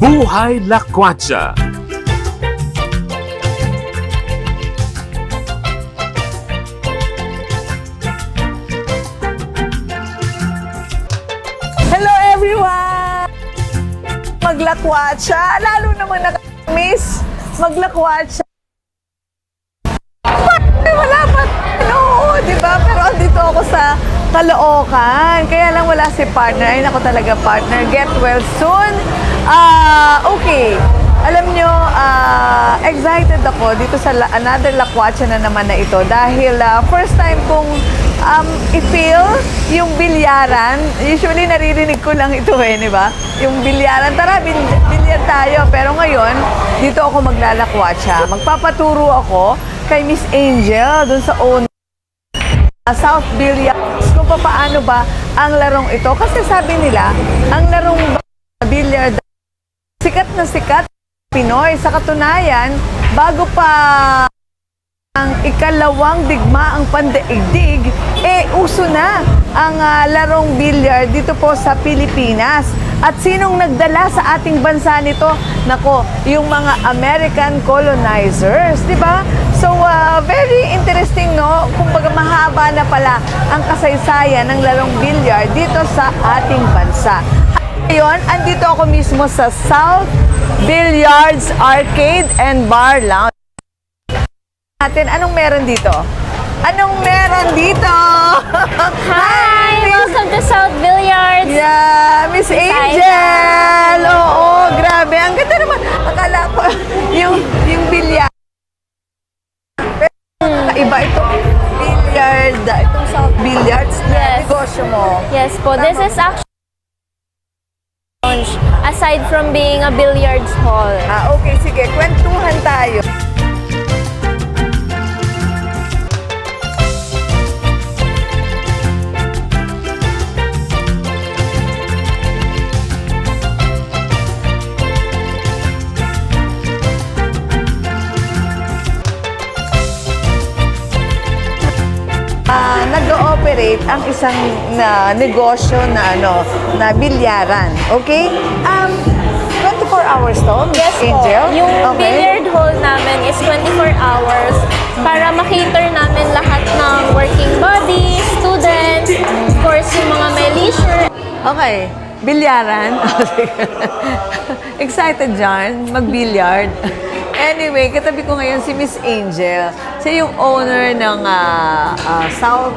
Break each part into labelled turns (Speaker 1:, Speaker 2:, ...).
Speaker 1: Buhay Lakwatsa.
Speaker 2: Hello everyone! Maglakwatsa, lalo naman nakamiss maglakwatsa. Wala pa, oo, di ba? Pero andito ako sa Caloocan. Kaya lang wala si partner. Ay, naku talaga partner. Get well soon. Okay. Alam nyo, excited ako dito sa another lakwatsa na naman na ito dahil first time kong i-feel yung bilyaran. Usually naririnig ko lang ito di ba? Yung bilyaran. Tara, bilyar tayo. Pero ngayon, dito ako maglalakwatsa. Magpapaturo ako kay Miss Angel dun sa owner South Billiards kung paano ba ang larong ito. Kasi sabi nila, ang larong billiard sikat na sikat Pinoy. Sa katunayan, bago pa ang ikalawang digmaang pandaigdig, uso na ang larong billiard dito po sa Pilipinas. At sinong nagdala sa ating bansa nito? Nako, yung mga American colonizers, di ba? So, very interesting, no? Kumbaga mahaba na pala ang kasaysayan ng larong billiard dito sa ating bansa. Ngayon, andito ako mismo sa South Billiards Arcade and Bar Lounge. Anong meron dito? Anong meron dito?
Speaker 3: Hi! Welcome to South Billiards!
Speaker 2: Yeah, Miss Angel! Oo, grabe. Ang ganda naman. Akala ko yung bilyar. Pero iba itong billiard. Itong South Billiards na
Speaker 3: Yes.
Speaker 2: negosyo mo.
Speaker 3: Yes po, this is actually lounge aside from being a billiards hall.
Speaker 2: Okay, sige. Kwentuhan tayo. Nag-ooperate ang isang negosyo na bilyaran. Okay? 24 hours to, Miss
Speaker 3: Yes po,
Speaker 2: Angel?
Speaker 3: yung
Speaker 2: Okay.
Speaker 3: billiard hall namin is 24 hours para makater namin lahat ng working bodies, students, of course yung mga may leisure.
Speaker 2: Okay. Bilyaran. Excited dyan, mag-billiard. Anyway, katabi ko ngayon si Miss Angel. Siya yung owner ng South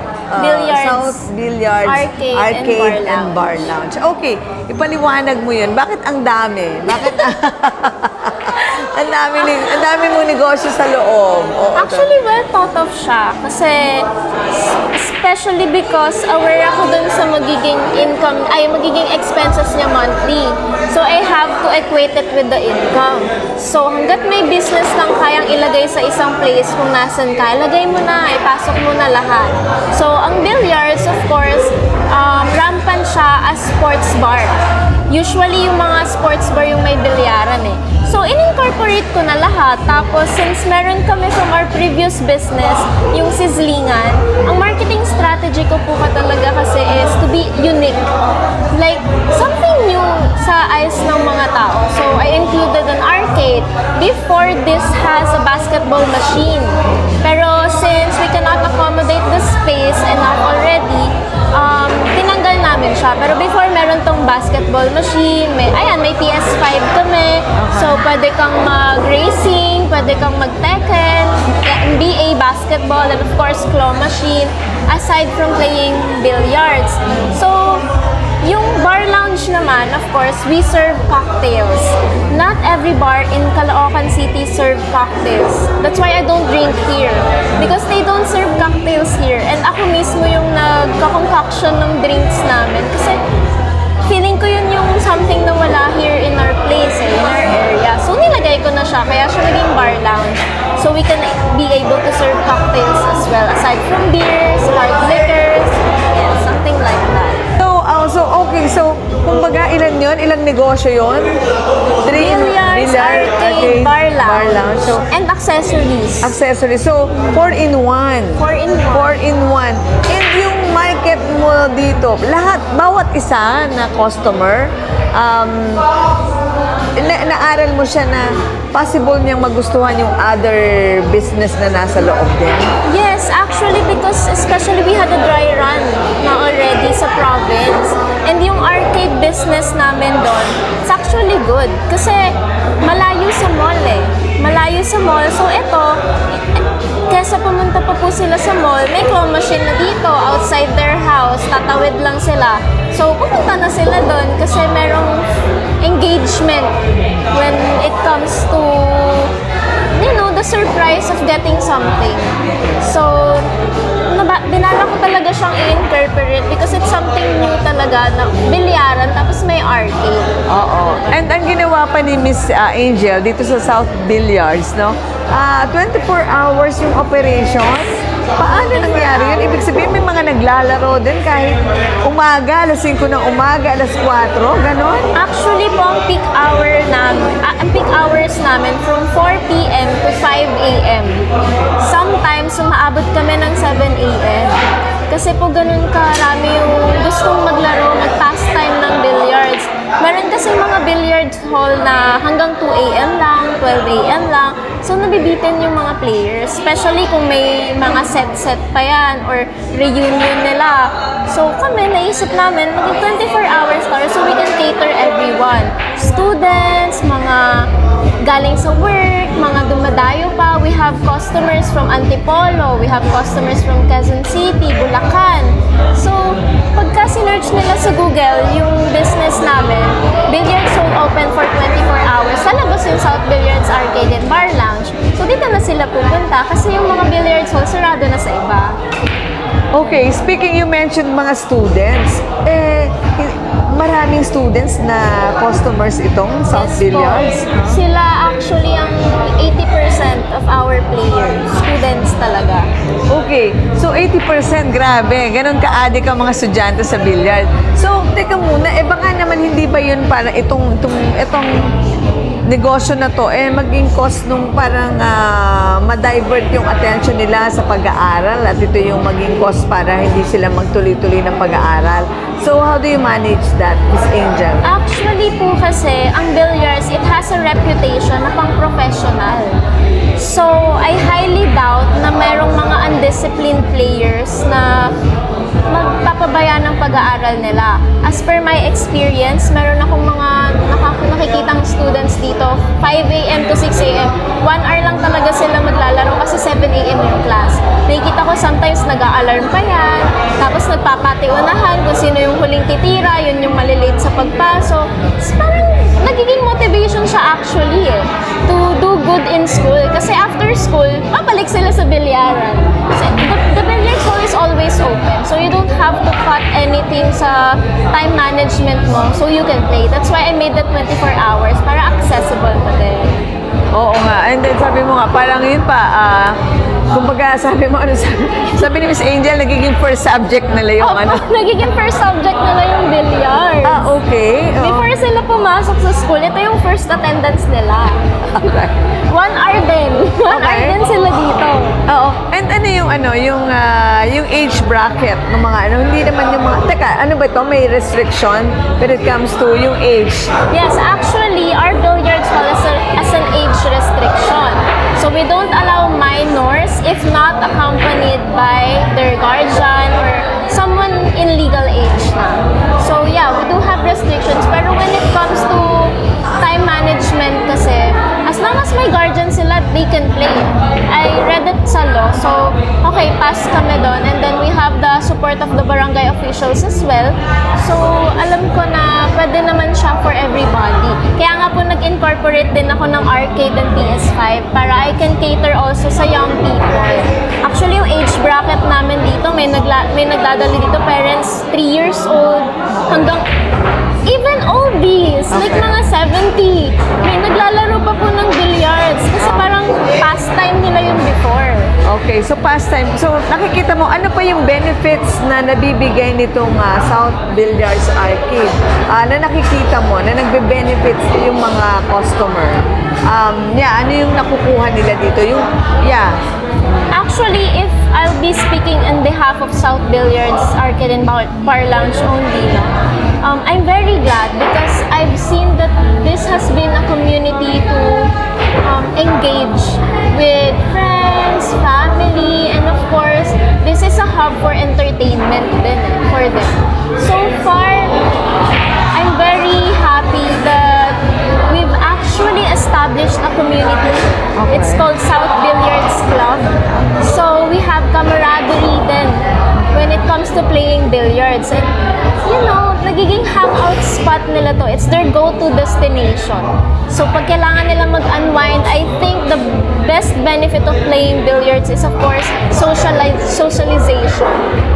Speaker 2: Billiards
Speaker 3: Arcade
Speaker 2: and
Speaker 3: and
Speaker 2: Bar Lounge. Okay, ipaliwanag mo yun. Bakit ang dami? Bakit ang dami mong negosyo sa loob?
Speaker 3: Actually, well thought of siya. Kasi, especially because aware ako dun sa magiging magiging expenses niya monthly. So, I have to equate it with the income. So, hanggat may business kang kayang ilagay sa isang place kung nasan ka, ilagay mo na, ipasok mo na lahat. So, ang billiards, of course, rampant siya as sports bar. Usually, yung mga sports bar yung may bilyaran So, in-incorporate ko na lahat. Tapos, since meron kami from our previous business, yung sizzlingan, ang marketing strategy ko po talaga kasi is to be unique. Like, something new sa eyes ng mga tao. So, I included an arcade. Before, this has a basketball machine. Pero, since we cannot accommodate the space enough already, tinanggal namin siya. Pero before, meron tong basketball machine. May PS5 kami. So, pwede kang mag-racing, pwede kang mag-Tekken, NBA basketball, and of course, claw machine, aside from playing billiards. So, yung bar lounge naman, of course, we serve cocktails. Not every bar in Caloocan City serve cocktails. That's why I don't drink here. Because they don't serve cocktails here. And ako mismo yung nagka-concoction ng drinks namin. Kasi feeling ko yun yung something na wala here in our place, in our area. So, nilagay ko na siya. Kaya siya naging bar lounge. So, we can be able to serve cocktails as well. Aside from beers, hard liquors, yeah, something like that.
Speaker 2: So, kumbaga, ilan yun? Ilang negosyo yun?
Speaker 3: Billiards, arcade, bar lounge,
Speaker 2: So,
Speaker 3: and accessories.
Speaker 2: accessories. So, 4-in-1.
Speaker 3: 4-in-1.
Speaker 2: 4-in-1. And yung market mo dito, lahat, bawat isa na customer, naaral mo siya na possible niyang magustuhan yung other business na nasa loob din?
Speaker 3: Yes, actually because especially we had a dry run na already sa province. And yung arcade business namin doon, it's actually good. Kasi malayo sa mall eh. Malayo sa mall. So ito, kesa pumunta pa po sila sa mall, may claw machine na dito outside their house. Tatawid lang sila. So pupunta na sila doon kasi merong engagement when it comes to, you know, the surprise of getting something. So, binala ko talaga siyang i-incorporate because it's something new talaga na bilyaran tapos may arcade.
Speaker 2: Oo. And ang ginawa pa ni Miss Angel dito sa South Billiards, no? 24 hours yung operation. Paano nangyari yun? Ibig sabihin may mga naglalaro din kahit umaga, alas 5 ng umaga, alas 4, ganon?
Speaker 3: Actually po, ang peak hours namin from 4 p.m. to 5 a.m. Sometimes, umaabot kami ng 7 a.m. Kasi po ganun karami yung gustong maglaro, mag-pastime ng billiards. Meron kasi mga billiards hall na hanggang 2 a.m. lang, 12 a.m. lang. So, nabibitin yung mga players. Especially kung may mga set-set pa yan or reunion nila. So, kami, naisip namin, maging 24 hours tayo so we can cater everyone. Students, mga galing sa work, mga dumadayo pa. We have customers from Antipolo, we have customers from Quezon City, Bulacan. So, pagka sinerch nila sa Google yung business namin, Billiards Hall open for 24 hours. Sa labas yung South Billiards Arcade and Bar Lounge. So, dito na sila pupunta kasi yung mga billiards hall sarado na sa iba.
Speaker 2: Okay, speaking, you mentioned mga students. Maraming students na customers itong South Billiards.
Speaker 3: Po. Sila actually ang 80% of our players. Students talaga.
Speaker 2: Okay, so 80%, grabe. Ganon ka-addict ang mga estudyante sa billiard. So, teka muna, baka naman hindi ba yun para itong negosyo na to, maging cost nung parang ma-divert yung attention nila sa pag-aaral at ito yung maging cost para hindi sila magtuloy-tuloy ng pag-aaral. So, how do you manage that, Miss Angel?
Speaker 3: Actually po kasi, ang billiards, it has a reputation na pang-professional. So, I highly doubt na merong mga undisciplined players na magpapabaya ng pag-aaral nila. As per my experience, meron akong mga nakikitang students dito, 5 a.m. to 6 a.m. 1 hour lang talaga sila maglalaro kasi 7 a.m. yung class. Nakikita ko sometimes nag-a-alarm pa yan, tapos nagpapatiunahan kung sino yung huling titira, yun yung malilate sa pagpasok. So, parang nagiging motivation siya actually to do good in school. Kasi after school, babalik sila sa bilyaran. Kasi the billiard hall is always open. So you don't have to cut anything sa time management mo so you can play. That's why I made that 24 hours para accessible pa din.
Speaker 2: Oo nga. And then sabi mo nga, parang yun pa, kumbaga sabi mo, sabi ni Miss Angel, nagiging first subject nila yung
Speaker 3: Nagiging first subject nila yung billiard.
Speaker 2: Okay.
Speaker 3: Before sila pumasok sa school, ito yung first attendance nila.
Speaker 2: Okay.
Speaker 3: 1 hour din. 1 hour din sila dito.
Speaker 2: Oo. And yung age bracket ng mga hindi naman yung mga, teka, ano ba ito? May restriction when it comes to yung age?
Speaker 3: Yes, actually, our billiards hall has an age restriction. So we don't allow minors if not accompanied by their guardian or someone in legal age na. So yeah, we do have restrictions. Pero when it comes to time management kasi, as long as may guardian sila, they can play. I read it sa law. So, okay, pass kami doon. And then we have the support of the barangay officials as well. So, alam ko na pwede naman siya for everybody. Kaya nga po nag-incorporate din ako ng arcade and PS5 para I can cater also sa young people. Actually, yung age bracket namin dito, may nagdadali dito parents 3 years old hanggang even oldies, like mga 70. May naglalaro pa po ng billiards kasi parang pastime nila yun before.
Speaker 2: Okay, so pastime. So nakikita mo, ano pa yung benefits na nabibigay nitong South Billiards Arcade? Na nakikita mo, na nagbe-benefits yung mga customer? Ano yung nakukuha nila dito? Actually, if
Speaker 3: I'll be speaking on behalf of South Billiards Arcade and Bar Lounge only. No? I'm very glad because I've seen that this has been a community to engage with friends, family, and of course, this is a hub for entertainment din for them. So far, I'm very happy that we've actually established a community.
Speaker 2: Okay.
Speaker 3: It's called South Billiards Club. So we have camaraderie then when it comes to playing billiards. And you know, nagiging hangout spot nila to. It's their go-to destination. So pag kailangan nila mag-unwind, I think the best benefit of playing billiards is of course socialization.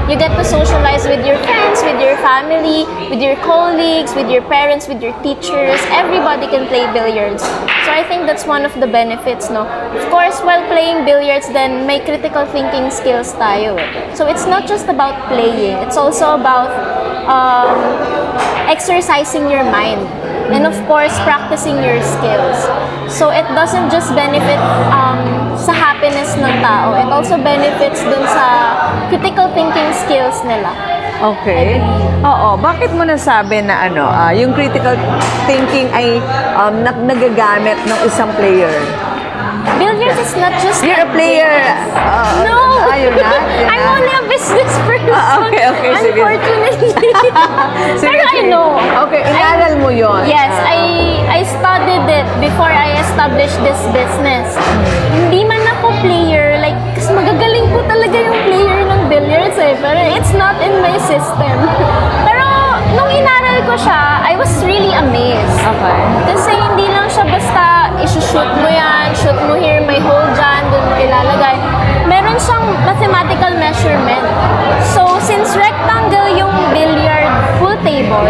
Speaker 3: You get to socialize with your friends, with your family, with your colleagues, with your parents, with your teachers. Everybody can play billiards. So I think that's one of the benefits, no? Of course, while playing billiards, then may critical thinking skills tayo. So it's not just about playing. It's also about exercising your mind. And of course, practicing your skills. So it doesn't just benefit sa happiness ng tao. It also benefits dun sa critical thinking skills nila.
Speaker 2: Okay. Oo. Bakit mo nasabi na yung critical thinking ay nagagamit ng isang player?
Speaker 3: Billiards is not just
Speaker 2: You're a player.
Speaker 3: No!
Speaker 2: You're not? You're
Speaker 3: I'm
Speaker 2: not?
Speaker 3: only a business person.
Speaker 2: Okay, sige.
Speaker 3: Unfortunately.
Speaker 2: Sige,
Speaker 3: Pero I
Speaker 2: sige.
Speaker 3: know.
Speaker 2: Okay, inaral mo yun.
Speaker 3: Yes, I studied it before I established this business. Hindi man ako player, like, kasi magagaling po talaga yung player ng billiards pero it's not in my system. Pero nung inaral ko siya, I was really amazed.
Speaker 2: Okay.
Speaker 3: Kasi hindi lang siya basta isushoot mo yan, shoot mo here, may hole dyan, dun mo ilalagay. Meron siyang mathematical measurement. So, since rectangle yung billiard pool table,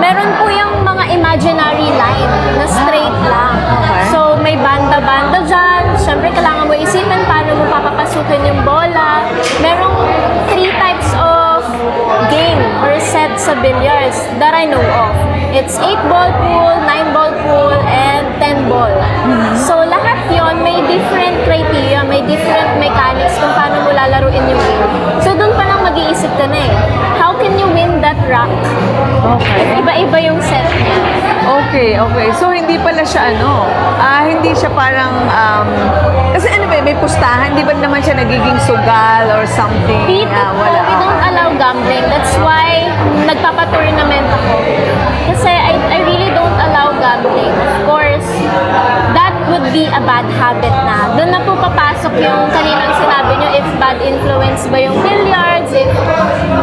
Speaker 3: meron po yung mga imaginary line na straight lang.
Speaker 2: Okay.
Speaker 3: So, may banda-banda dyan. Siyempre, kailangan mo isipin paano mo papapasukin yung bola. Merong 3 types of game or set sa billiards that I know of. It's 8-ball pool, 9-ball pool, and 10-ball. So, lahat yon may different criteria, may different mechanics kung paano mo lalaruin yung game. So, doon pa lang mag-iisip ka na eh. How can you win that rack?
Speaker 2: Okay.
Speaker 3: Iba-iba yung set niya.
Speaker 2: Okay. So, hindi pala siya hindi siya parang, kasi may pustahan, hindi ba naman siya nagiging sugal or something?
Speaker 3: Dito po,
Speaker 2: Wala.
Speaker 3: we don't allow gambling. That's why nagpapa-tournament ako. Kasi I really don't allow gambling. Of course, that would be a bad habit na. Doon na po papasok yung kaninang sinabi nyo, if bad influence ba yung billiards, if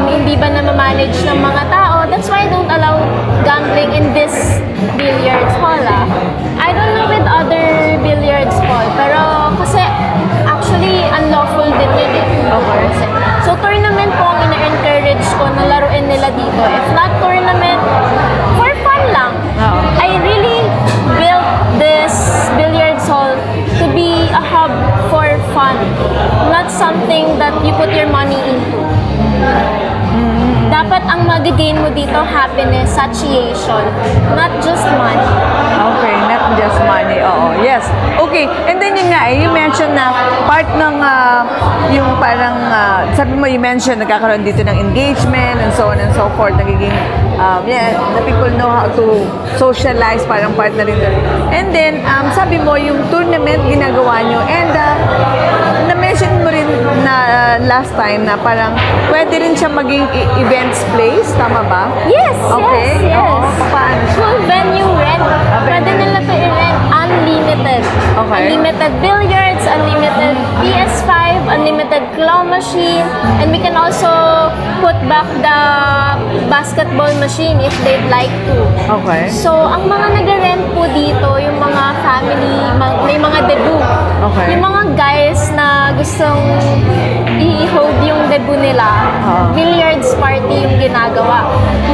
Speaker 3: hindi ba na-manage ng mga tao. That's why I don't allow gambling in this billiards hall. I don't know with other billiards hall, pero kasi actually unlawful din yun eh.
Speaker 2: Okay.
Speaker 3: So tournament po ang ina-encourage ko na laruin nila dito. If not tournament, for fun lang.
Speaker 2: Oo.
Speaker 3: I really built this billiards hall to be a hub for fun, not something that you put your money into. Dapat ang mag-gain mo dito happiness, satiation, not just money.
Speaker 2: Okay, not just money. Oo, yes. Okay, and then yun nga, you mentioned na part ng yung parang, sabi mo, you mentioned nagkakaroon dito ng engagement and so on and so forth, nagiging, the people know how to socialize, parang part na rin doon. And then, sabi mo, yung tournament ginagawa nyo, and na-mention mo rin na last time na parang pwede rin siya maging events place, tama ba?
Speaker 3: Yes,
Speaker 2: Okay.
Speaker 3: yes, yes.
Speaker 2: Oo, paano siya?
Speaker 3: Full venue rent. Pwede nila to i-rent unlimited.
Speaker 2: Okay.
Speaker 3: Unlimited billiards, unlimited PS5, unlimited claw machine, and we can also put back the basketball machine if they'd like to.
Speaker 2: Okay.
Speaker 3: So, ang mga nag-rent po dito, yung mga family, may mga debut.
Speaker 2: Okay.
Speaker 3: Yung mga guys na gustong i-hold yung debut nila, billiards party yung ginagawa.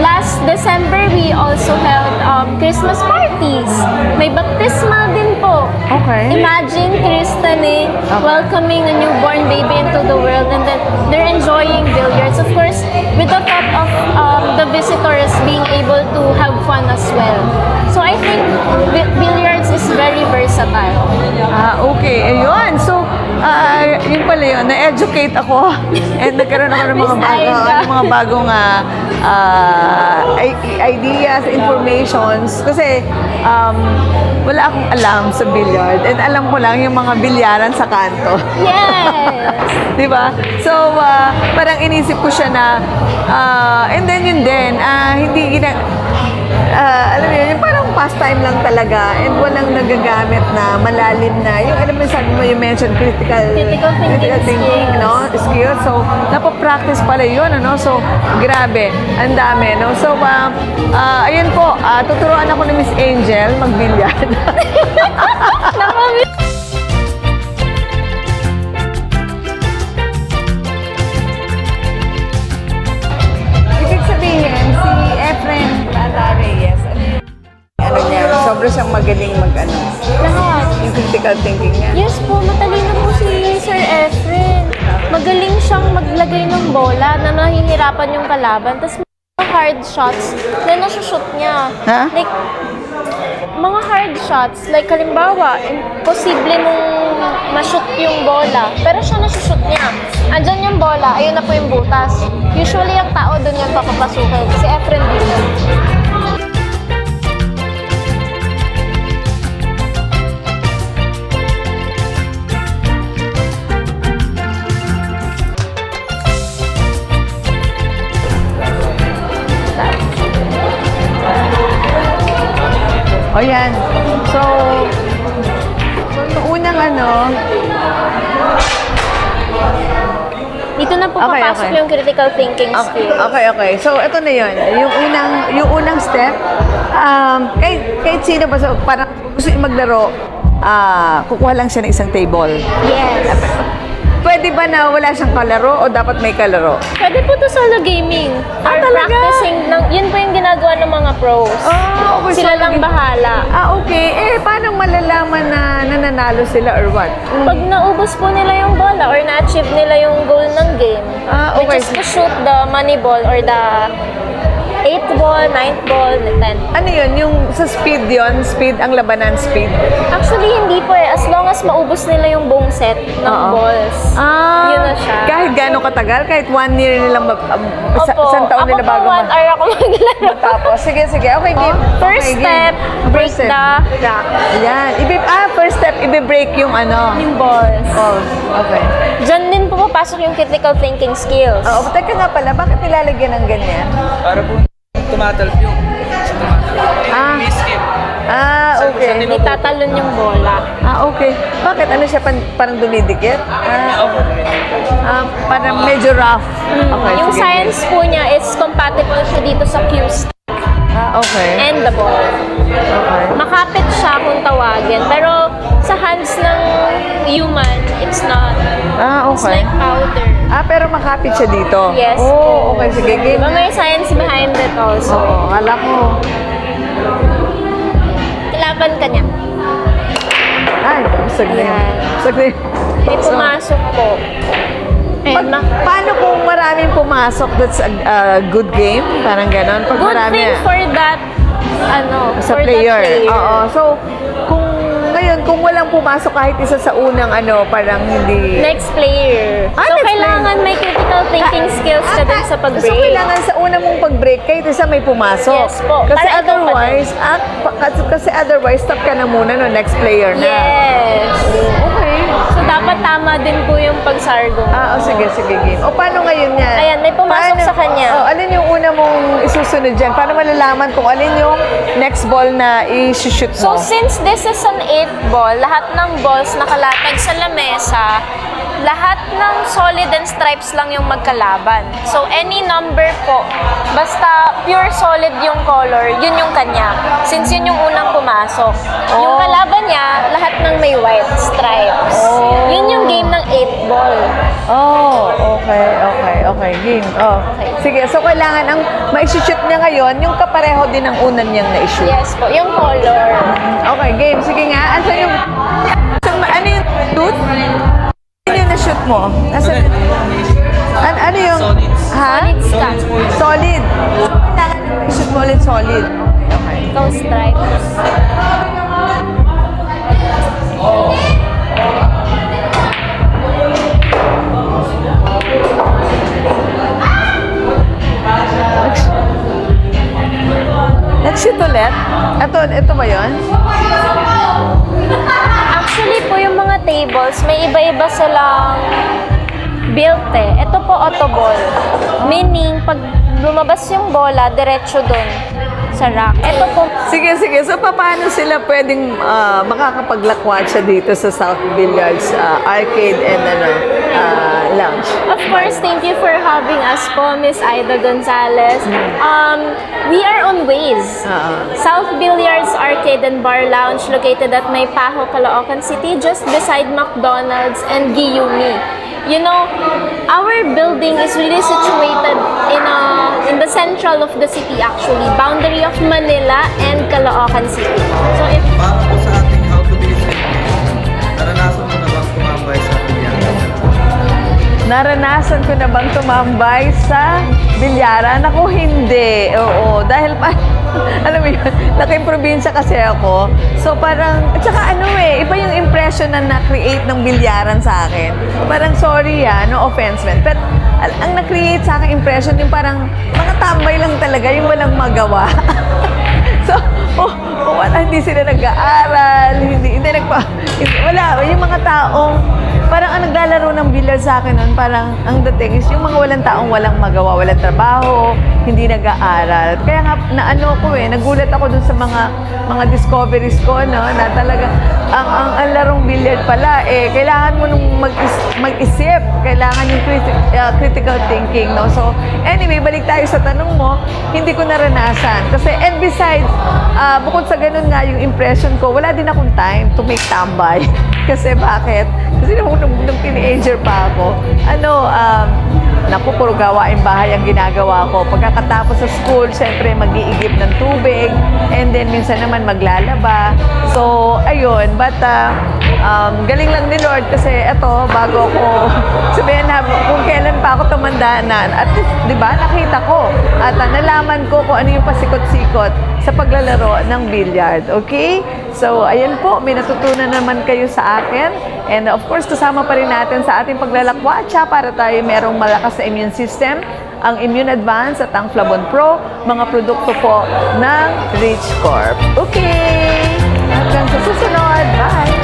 Speaker 3: Last December, we also held Christmas parties. May baptismal din po.
Speaker 2: Okay.
Speaker 3: Imagine christening, welcoming a newborn baby into the world, and then they're enjoying billiards. Of course, with the thought of the visitors being able to have fun as well. So I think billiards is very versatile.
Speaker 2: Okay. Ayun. So, yung pala yun, na-educate ako and nagkaroon ako ng mga bagong ideas, informations. Kasi wala akong alam sa billiard and alam ko lang yung mga bilyaran sa kanto.
Speaker 3: Yes!
Speaker 2: Di ba? So, parang inisip ko siya na, and then yun din, hindi alam mo yun, yung parang pastime lang talaga and walang nagagamit na malalim na, yung alam mo, sabi mo, you mentioned critical thinking, no? Skills. So, napapractice pala yun, ano? So, grabe, ang dami, no? So, ayun po, tuturuan ako ni Miss Angel mag-bilyard. Ibig sabihin, si Efren Reyes, ano niya, sobrang siyang magaling
Speaker 3: Lahat.
Speaker 2: yung critical thinking niya.
Speaker 3: Yes po, matalino po si Sir Efren. Magaling siyang maglagay ng bola na nahihirapan yung kalaban. Tapos mga hard shots na nasushoot niya.
Speaker 2: Ha?
Speaker 3: Like, mga hard shots, like halimbawa, imposible mong ma-shoot yung bola. Pero siya nasushoot niya. Andyan yung bola, ayun na po yung butas. Usually, ang tao doon yung papapasukin. Si Efren din.
Speaker 2: O yan. So yung unang
Speaker 3: Dito na po
Speaker 2: Okay,
Speaker 3: papasok
Speaker 2: okay.
Speaker 3: yung critical thinking skill.
Speaker 2: Okay. So ito na yun. Yung unang step, kahit sino ba, so, parang gusto yung maglaro, kukuha lang siya ng isang table.
Speaker 3: Yes.
Speaker 2: Pwede ba na wala siyang kalaro o dapat may kalaro?
Speaker 3: Pwede po to solo gaming. Or
Speaker 2: talaga?
Speaker 3: practicing. Yun po yung ginagawa ng mga pros.
Speaker 2: Okay.
Speaker 3: Sila lang bahala.
Speaker 2: Okay. Paano malalaman na nananalo sila or what?
Speaker 3: Pag naubos po nila yung bola or na-achieve nila yung goal ng game,
Speaker 2: Okay.
Speaker 3: which is to shoot the money ball or the 8th ball, 9th ball, 10th.
Speaker 2: Ano yun? Yung sa speed yun? Speed, ang labanan speed?
Speaker 3: Actually, hindi po eh. As long as maubos nila yung buong set ng balls. Yun na siya.
Speaker 2: Kahit gano'ng katagal? Kahit 1 year nilang, isang taon nila bago
Speaker 3: Ako po 1 hour ako maglaro.
Speaker 2: Tapos, sige. Okay, game.
Speaker 3: First
Speaker 2: Okay,
Speaker 3: step,
Speaker 2: game.
Speaker 3: break the rack.
Speaker 2: Ayan. First step, i-break yung
Speaker 3: Yung balls.
Speaker 2: balls. Okay.
Speaker 3: Diyan din po papasok yung critical thinking skills.
Speaker 2: Teka nga pala, bakit nilalagyan ng ganyan?
Speaker 4: Para po tumatalp yung may skip.
Speaker 2: Okay.
Speaker 3: Hindi tatalon yung bola.
Speaker 2: Okay. Bakit? Ano siya, parang dumidikit? Parang medyo rough. Okay,
Speaker 3: Yung
Speaker 2: sige.
Speaker 3: science po niya is compatible siya dito sa cue stick
Speaker 2: Okay.
Speaker 3: and the ball.
Speaker 2: Okay.
Speaker 3: Makapit siya kung tawagin. Pero sa hands ng human, it's not. It's
Speaker 2: Okay.
Speaker 3: like powder.
Speaker 2: Pero makapit siya dito?
Speaker 3: Yes.
Speaker 2: Okay. Sige, game.
Speaker 3: Diba may science behind it also?
Speaker 2: Kala ko.
Speaker 3: Kilaban ka niya.
Speaker 2: Ay, busag na yun.
Speaker 3: Yan.
Speaker 2: Busag na yun.
Speaker 3: May pumasok po.
Speaker 2: Paano kung maraming pumasok, that's a good game? Parang ganon? Pag
Speaker 3: Good
Speaker 2: marami,
Speaker 3: thing for that,
Speaker 2: sa
Speaker 3: for
Speaker 2: player.
Speaker 3: that player.
Speaker 2: Oo. So, kung walang pumasok kahit isa sa unang parang hindi...
Speaker 3: Next player. So,
Speaker 2: next
Speaker 3: kailangan may critical thinking skills ka din sa
Speaker 2: So,
Speaker 3: pag-break.
Speaker 2: kailangan sa una mong pag-break, kahit isa may pumasok.
Speaker 3: Yes po.
Speaker 2: Kasi
Speaker 3: Para ikaw
Speaker 2: otherwise, stop ka na muna no, next player na.
Speaker 3: Yes.
Speaker 2: Okay.
Speaker 3: So, dapat tama din po yung pagsargong.
Speaker 2: Sige, game. Paano ngayon yan?
Speaker 3: Ayan, may pumasok sa kanya.
Speaker 2: Alin yung una mong isusunod dyan? Paano malalaman kung alin yung next ball na i-shoot mo?
Speaker 3: So, since this is an 8th ball, lahat ng balls nakalatag sa lamesa, lahat ng solid and stripes lang yung magkalaban. So, any number po, basta pure solid yung color, yun yung kanya. Since yun yung unang pumasok. Yung kalaban niya, lahat ng may white stripes. Yun yung game ng 8th ball.
Speaker 2: Okay. Game. Sige, so kailangan ang ma-shoot niya ngayon, yung kapareho din ng una niyang na-shoot.
Speaker 3: Yes po, yung color.
Speaker 2: Okay, game. Sige nga. Ano yung shoot? Ano yung na-shoot mo? Ano yung... Ha?
Speaker 3: Solids ka.
Speaker 2: Solid. Kailangan i-shoot mo ulit solid. Okay.
Speaker 3: Ikaw stripes.
Speaker 2: Ito ba yun?
Speaker 3: Actually po, yung mga tables, may iba-iba silang built eh. Ito po auto ball. Meaning, pag lumabas yung bola, diretso dun sa rack. Ito po,
Speaker 2: Sige. So, paano sila pwedeng makakapaglakwatsa dito sa South Billiards Arcade and Lounge?
Speaker 3: of course, thank you for having us po, Miss Aida Gonzalez. We are on Waze. South Billiards Arcade and Bar Lounge located at Maypaho, Caloocan City, just beside McDonald's and Giyumi. You know, our building is really situated in the central of the city actually, boundary of Manila and Caloocan City. So if
Speaker 4: Para po sa ating how to be naranasan mo na bang tumambay sa bilyaran?
Speaker 2: Naranasan ko na bang tumambay sa bilyaran? Ako hindi. Oo. Dahil alam mo yun, laking probinsya kasi ako. So parang, at saka iba yung impression na na-create ng bilyaran sa akin. Parang sorry no offense man. Pero ang na-create sa akin impression yung parang mga tambay lang talaga, yung walang magawa. So, hindi sila nag-aaral, wala, yung mga taong, parang ang naglalaro ng billiard sa akin nun, parang ang dating is yung mga walang taong walang magawa, walang trabaho, hindi nag-aaral. Kaya nga, nagulat ako dun sa mga discoveries ko, no, na talaga, ang larong billiard pala, kailangan mo nung mag-isip, kailangan yung critical thinking, no. So, anyway, balik tayo sa tanong mo, hindi ko naranasan. Kasi, and besides, bukod sa ganun nga yung impression ko, wala din akong time to make tambay. Kasi bakit? Kasi nung teenager pa ako, puro gawain bahay ang ginagawa ko. Pagkatapos sa school, syempre mag-iigib ng tubig, and then minsan naman maglalaba. So, ayun. But, galing lang ni Lord kasi eto, bago ako sabihin na kung kailan pa ako tumanda na, at least, di ba, nakita ko. At nalaman ko kung ano yung pasikot-sikot sa paglalaro ng billiard. Okay? So, ayan po, may natutunan naman kayo sa akin. And of course, kasama pa rin natin sa ating paglalakwatsa para tayo merong malakas na immune system, ang Immune Advance at ang Flavon Pro, mga produkto po ng Rich Corp. Okay! Hanggang sa susunod. Bye!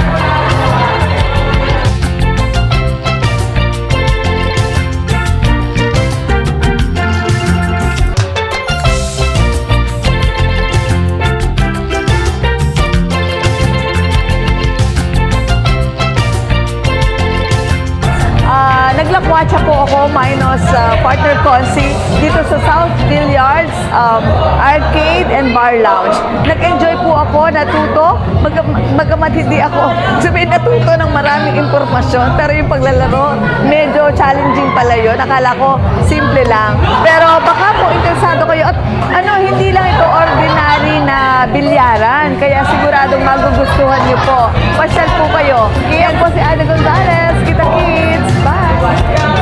Speaker 2: Naglakwatsa po ako minus partner Consi dito sa South Billiards Arcade and Bar Lounge. Nag-enjoy po ako, natuto, magamat hindi ako sabihin natuto ng maraming impormasyon, pero yung paglalaro, medyo challenging pala yun. Akala ko simple lang. Pero baka po interesado kayo at hindi lang ito ordinary na bilyaran, kaya siguradong magugustuhan niyo po. Pasyal po kayo. Yan po si Aida Gonzalez. Kita kids! Bye!